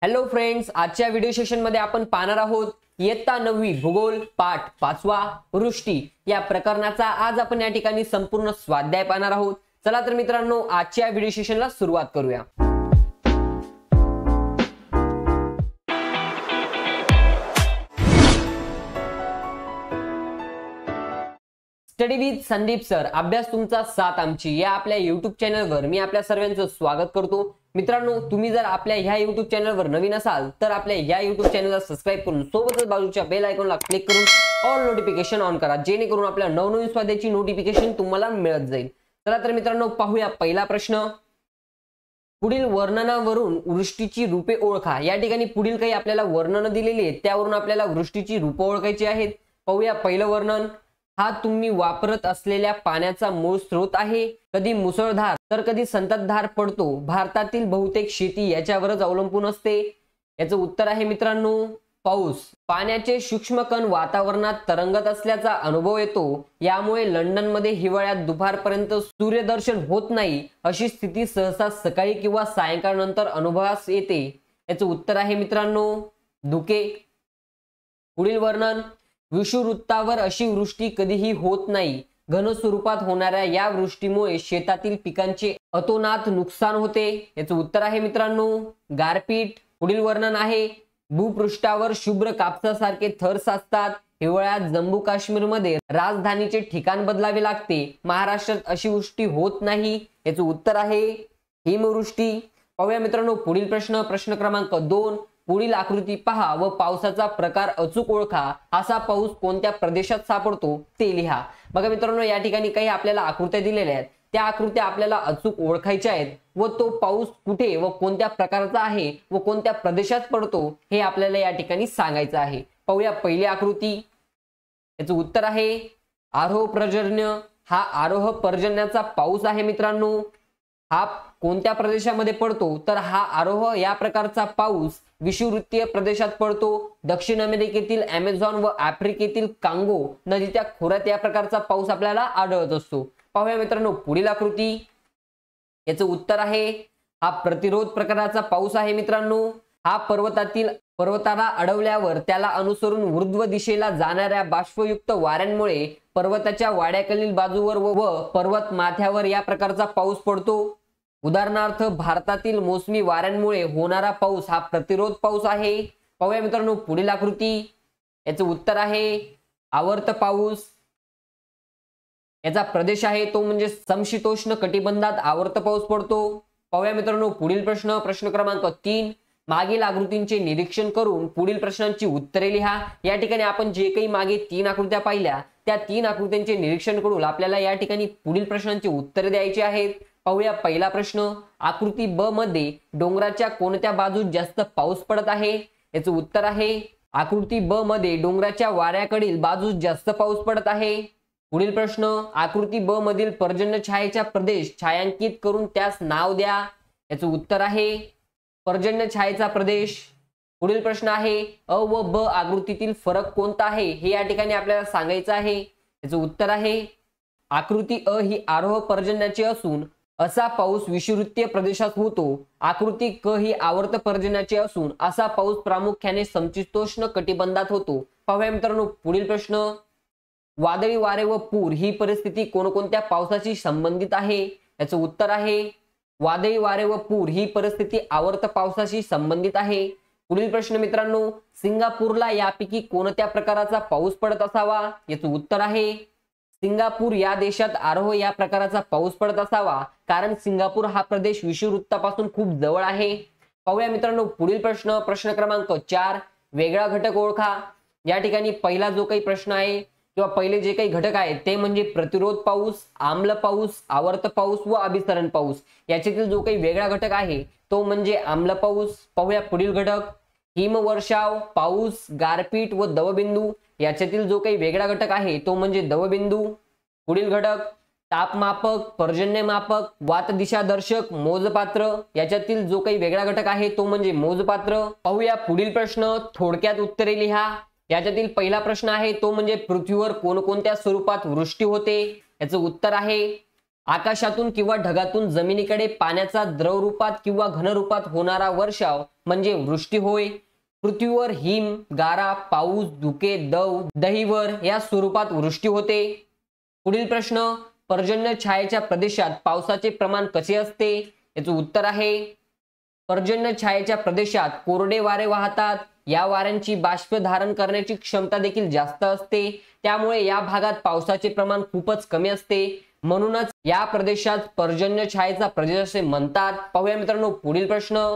Hello friends, आजच्या video session मध्ये आपण पाहणार आहोत इयत्ता 9वी भूगोल पाठ 5वा वृष्टी या प्रकरणाचा आज आपण या ठिकाणी संपूर्ण स्वाध्याय पाहणार आहोत। चला तर मित्रांनो, आजच्या व्हिडिओ सेशनला सुरुवात करूया। स्टडी विथ संदीप सर, अभ्यास तुमचा साथ आमची या आपल्या YouTube चॅनलवर मी आपल्या सर्वांचं स्वागत करतो। मित्रांनो, तुम्ही जर आपल्या ह्या YouTube चॅनलवर नवीन असाल तर आपल्या या YouTube चॅनलला सबस्क्राइब करून सोबतच बाजूच्या बेल आयकॉनला क्लिक करून ऑल नोटिफिकेशन ऑन करा, जेणेकरून आपल्या नवनवीन स्वाध्यायाची नोटिफिकेशन तुम्हाला मिळत जाईल। चला तर मित्रांनो, पाहूया पहिला प्रश्न। पुढील वर्णनावरून वृष्टीची रूपे ओळखा। या ठिकाणी पुढील काही आपल्याला वर्णन दिलेली आहेत, त्यावरून आपल्याला वृष्टीची रूपे ओळखायची आहेत। पाहूया पहिलं वर्णन। हा तुम्ही वापरत असलेल्या पाण्याचा मूळ स्रोत आहे। कधी मुसळधार तर कधी संततधार पडतो। भारतातील बहुतेक शेती याच्यावरच अवलंबून असते। याचं उत्तर आहे मित्रांनो पाऊस। पाण्याचे सूक्ष्म कण वातावरणात तरंगत असल्याचा अनुभव येतो। यामुळे लंडन मध्ये हिवाळ्यात दुपारपर्यंत सूर्यदर्शन होत नाही, अशी स्थिती सहसा सकाळी किंवा सायंकाळनंतर अनुभवास येते। याचं उत्तर आहे मित्रांनो धुके। पुढील वर्णन। विषुववृत्तावर अशी वृष्टी कधीही होत नाही। घन स्वरूपात होणाऱ्या या वृष्टीमुळे शेतातील पिकांचे अतोनात नुकसान होते। याचं उत्तर आहे मित्रांनो गारपीट। पुढील वर्णन आहे। भूपृष्ठावर शुभ्र कापसासारखे थर साचतात। हिवाळ्यात जम्मू काश्मीर मध्ये राजधानीचे ठिकाण बदलावे लागते। महाराष्ट्रात अशी वृष्टी होत नाही। याचं उत्तर आहे हिमवृष्टी। पाहूया मित्रांनो पुढील प्रश्न, प्रश्न क्रमांक 2। पुढील आकृती पहा व पावसाचा प्रकार अचूक ओळखा। असा पाऊस कोणत्या प्रदेशात सापडतो ते लिहा। बघा मित्रांनो, या ठिकाणी काही आपल्याला आकृत्या दिलेल्या आहेत, त्या आकृत्या आपल्याला अचूक ओळखायच्या आहेत व तो पाऊस कुठे व कोणत्या प्रकारचा आहे व कोणत्या प्रदेशात पडतो हे आपल्याला या ठिकाणी सांगायचं आहे। पाहूया पहिली आकृती। याचं उत्तर आहे आरोह पर्जन्य। हा आरोह पर्जन्याचा पाऊस आहे मित्रांनो। हा कोणत्या प्रदेशामध्ये पडतो तर हा आरोह या प्रकारचा पाऊस विषुववृत्तीय प्रदेशात पडतो। दक्षिण अमेरिकेतील अमेझॉन व आफ्रिकेतील कांगो नदीच्या खोऱ्यात या प्रकारचा पाऊस आपल्याला आढळत असतो। पाहूया मित्रांनो पुढील आकृती। याचं उत्तर आहे हा प्रतिरोध प्रकाराचा पाऊस आहे मित्रांनो। हा पर्वताला अडवल्यावर त्याला अनुसरून ऊर्ध्व दिशेला जाणाऱ्या बाष्पयुक्त वाऱ्यांमुळे पर्वताच्या वाड्याखालील बाजूवर व पर्वत माथ्यावर या प्रकारचा पाऊस पडतो। उदाहरणार्थ भारतातील मोसमी वाऱ्यांमुळे होणारा पाऊस हा प्रतिरोध पाऊस आहे। पाहूया मित्रांनो पुढील आकृती। याचं उत्तर आहे आवर्त पाऊस। याचा प्रदेश आहे तो म्हणजे समशीतोष्ण कटिबंधात आवर्त पाऊस पडतो। पाहूया मित्रांनो पुढील प्रश्न, प्रश्न क्रमांक 3। मागील आकृतींचे निरीक्षण करून पुढील प्रश्नांची उत्तरे लिहा। या ठिकाणी आपण जे काही मागे 3 आकृत्या पाहिल्या त्या 3 आकृत्यांचे निरीक्षण करून आपल्याला या ठिकाणी पुढील प्रश्नांची उत्तरे द्यायची आहेत। पाहूया पहिला प्रश्न। आकृती ब मध्ये डोंगराच्या कोणत्या बाजूस जास्त पाऊस पडत आहे? याचं उत्तर आहे आकृती ब मध्ये डोंगराच्या वाऱ्याकडील बाजूस जास्त पाऊस पडत आहे। पुढील प्रश्न। आकृती ब मधील पर्जन्य छायेचा प्रदेश छायांकित करून त्यास नाव द्या। याचं उत्तर आहे पर्जन्य छायेचा प्रदेश। पुढील प्रश्न आहे अ व ब आकृतीतील फरक कोणता आहे हे या ठिकाणी आपल्याला सांगायचं आहे। याचं उत्तर आहे आकृती अ ही आरोह पर्जन्याची असून असा पाऊस विषुववृत्तीय प्रदेशात होतो। आकृती क ही आवर्त पर्जन्याची असून असा पाऊस प्रामुख्याने समशीतोष्ण कटिबंधात होतो। पाहूया मित्रांनो पुढील प्रश्न। वादळी वारे व पूर ही परिस्थिती कोणकोणत्या पावसाशी संबंधित आहे? याचं उत्तर आहे वादळी वारे व पूर ही परिस्थिती आवर्त पावसाशी संबंधित आहे। पुढील प्रश्न मित्रांनो। सिंगापूरला यापैकी कोणत्या प्रकारचा पाऊस पडत असावा? याचं उत्तर आहे सिंगापूर या देशात आरोह या प्रकारचा पाऊस पडत असावा, कारण सिंगापूर हा प्रदेश विषुववृत्तापासून खूप जवळ आहे। पाहूया मित्रांनो पुढील प्रश्न, प्रश्न क्रमांक 4। वेगळा घटक ओळखा। या ठिकाणी पहिला जो काही प्रश्न आहे किंवा पहिले जे काही घटक आहेत ते म्हणजे प्रतिरोध पाऊस, आम्ल पाऊस, आवर्त पाऊस व अभिसरण पाऊस। याच्यातील जो काही वेगळा घटक आहे तो म्हणजे आम्ल पाऊस। पाहूया पुढील घटक। हिमवर्षाव, पाऊस, गारपीट व दवबिंदू। याच्यातील जो काही वेगळा घटक आहे तो म्हणजे दवबिंदू। पुढील घटक तापमापक, पर्जन्यमापक, वात दिशादर्शक, मोजपात्र। याच्यातील जो काही वेगळा घटक आहे तो म्हणजे मोजपात्र। पाहूया पुढील प्रश्न, थोडक्यात उत्तरे लिहा। याच्यातील पहिला प्रश्न आहे तो म्हणजे पृथ्वीवर कोणकोणत्या स्वरूपात वृष्टी होते? याचं उत्तर आहे आकाशातून किंवा ढगातून जमिनीकडे पाण्याचा द्रव रूपात किंवा घन रूपात होणारा वर्षाव म्हणजे वृष्टी होय। पृथ्वीवर हिम, गारा, पाऊस, धुके, दव, दहिवर या स्वरूपात वृष्टी होते। पुढील प्रश्न, पर्जन्य छायेच्या प्रदेशात पावसाचे प्रमाण कसे असते? याचं उत्तर आहे पर्जन्य छायेच्या प्रदेशात कोरडे वारे वाहतात। या वाऱ्यांची बाष्प धारण करण्याची क्षमता देखील जास्त असते, त्यामुळे या भागात पावसाचे प्रमाण खूपच कमी असते, म्हणूनच या प्रदेशात पर्जन्य छायेचा प्रदेश असे म्हणतात। पाहूया मित्रांनो पुढील प्रश्न,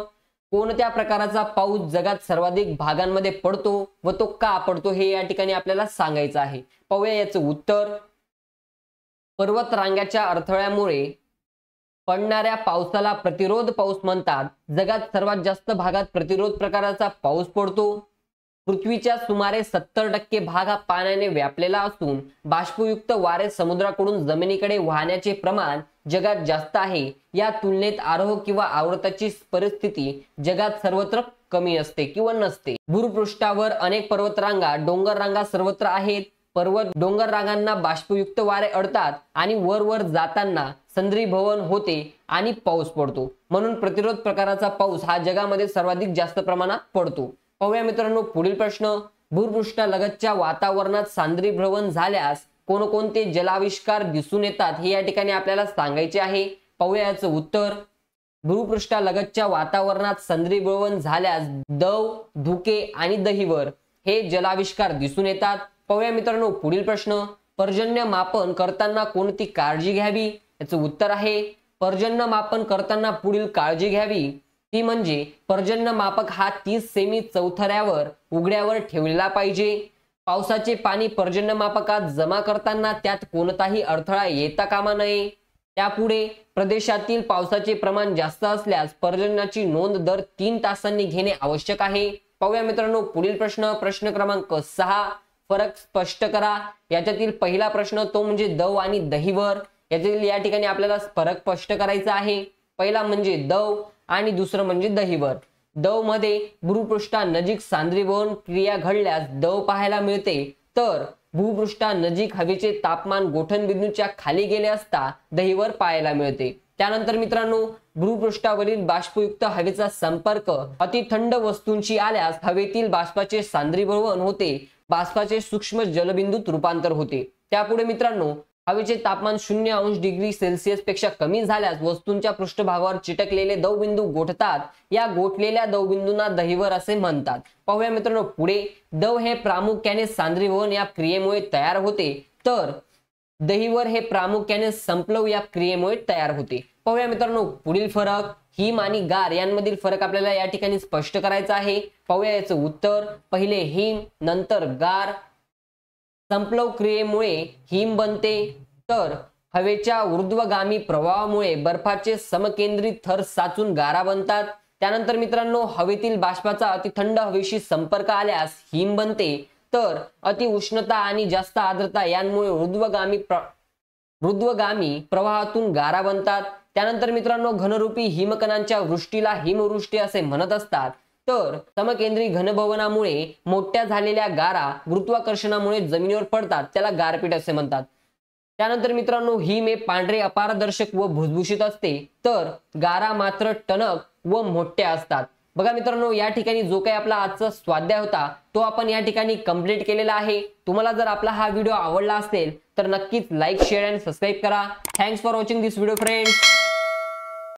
कोणत्या प्रकारचा पाऊस जगात सर्वाधिक भागांमध्ये पडतो व तो का पडतो हे या ठिकाणी आपल्याला सांगायचं आहे। पाहूया याचं उत्तर, पर्वत रांगाच्या अडथळ्यामुळे पडणाऱ्या पावसाला प्रतिरोध पाऊस म्हणतात। जगात सर्वात जास्त भागात प्रतिरोध प्रकाराचा पाऊस पडतो। पृथ्वीच्या सुमारे 70% भाग हा पाण्याने व्यापलेला असून बाष्पयुक्त वारे समुद्राकडून जमिनीकडे वाहण्याचे प्रमाण जगात जास्त आहे। या तुलनेत आरोह किंवा आवर्ताची परिस्थिती जगात सर्वत्र कमी असते किंवा नसते। भूपृष्ठावर अनेक पर्वतरांगा, डोंगर रांगा सर्वत्र आहेत। पर्वत डोंगर रांगांना बाष्पयुक्त वारे अडतात आणि वर जाताना संद्रीभवन होते आणि पाऊस पडतो, म्हणून प्रतिरोध प्रकाराचा पाऊस हा जगामध्ये सर्वाधिक जास्त प्रमाणात पडतो। पाहूया मित्रांनो पुढील प्रश्न, भूपृष्ठालगतच्या वातावरणात सांद्रीभवन झाल्यास कोणकोणते जलाविष्कार दिसून येतात हे या ठिकाणी आपल्याला सांगायचे आहे। पाहूया याचं उत्तर, भूपृष्ठालगतच्या वातावरणात सांद्रीभवन झाल्यास दव, धुके आणि दहिवर हे जलाविष्कार दिसून येतात। पाहूया मित्रांनो पुढील प्रश्न, पर्जन्य मापन करताना कोणती काळजी घ्यावी? याचं उत्तर आहे पर्जन्य मापन करताना पुढील काळजी घ्यावी ती म्हणजे पर्जन्य मापक हा 30 सेमी चौथऱ्यावर उघड्यावर ठेवलेला पाहिजे। पावसाचे पाणी पर्जन्य मापकात जमा करताना त्यात कोणताही अडथळा येता कामा नये। त्यापुढे प्रदेशातील पावसाचे प्रमाण जास्त असल्यास पर्जन्याची नोंद दर 3 तासांनी घेणे आवश्यक आहे। पाहूया मित्रांनो पुढील प्रश्न, प्रश्न क्रमांक 6, फरक स्पष्ट करा। याच्यातील पहिला प्रश्न तो म्हणजे दव आणि दहिवर, यातील या ठिकाणी आपल्याला फरक स्पष्ट करायचा आहे। पहिला म्हणजे दव आणि दुसरं म्हणजे दहिवर। दव मध्ये भूपृष्ठानजीक सांद्रीभवन क्रिया घडल्यास दव पाहायला मिळते, तर भूपृष्ठानजीक हवेचे तापमान गोठणबिंदूच्या खाली गेले असता दहिवर पाहायला मिळते। त्यानंतर मित्रांनो, भूपृष्ठावरील बाष्पयुक्त हवेचा संपर्क अति थंड वस्तूंशी आल्यास हवेतील बाष्पाचे सांद्रीभवन होते, बाष्पाचे सूक्ष्म जलबिंदूत रूपांतर होते। त्यापुढे मित्रांनो, हवेचे तापमान 0°C पेक्षा कमी झाल्यास वस्तूंच्या पृष्ठभागावर चिटकलेले दवबिंदू गोठतात। या गोठलेल्या दवबिंदूंना दहिवर असे म्हणतात। पाहूया मित्रांनो पुढे, दव हे प्रामुख्याने सांद्रीभवन या क्रियेमुळे तयार होते, तर दहिवर हे प्रामुख्याने संप्लव या क्रियेमुळे तयार होते। पाहूया मित्रांनो पुढील फरक, हिम आणि गार यांमधील फरक आपल्याला या ठिकाणी स्पष्ट करायचा आहे। पाहूया याचं उत्तर, पहिले हिम नंतर गार। संप्लव क्रियेमुळे हिम बनते, तर हवेच्या ऊर्ध्वगामी प्रवाहामुळे बर्फाचे समकेंद्रित थर साचून गारा बनतात। त्यानंतर मित्रांनो, हवेतील बाष्पाचा अतिथंड हवेशी संपर्क आल्यास हिम बनते, तर अति उष्णता आणि जास्त आर्द्रता यांमुळे ऊर्ध्वगामी प्रवाहातून गारा बनतात। त्यानंतर मित्रांनो, घनरूपी हिमकणांच्या वृष्टीला हिमवृष्टी असे म्हणत असतात, तर समकेंद्री घनभवनामुळे मोठ्या झालेल्या गारा गुरुत्वाकर्षणामुळे जमिनीवर पडतात, त्याला गारपीट असे म्हणतात। त्यानंतर मित्रांनो, हिम हे पांढरे अपारदर्शक व भुसभुशीत असते, तर गारा मात्र टणक व मोठ्या असतात। बघा मित्रांनो, या ठिकाणी जो काही आपला आजचा स्वाध्याय होता तो आपण या ठिकाणी कंप्लीट केलेला आहे। तुम्हाला जर आपला हा व्हिडिओ आवडला असेल तर नक्कीच लाईक, शेअर आणि सबस्क्राईब करा। Thanks for watching this video friends.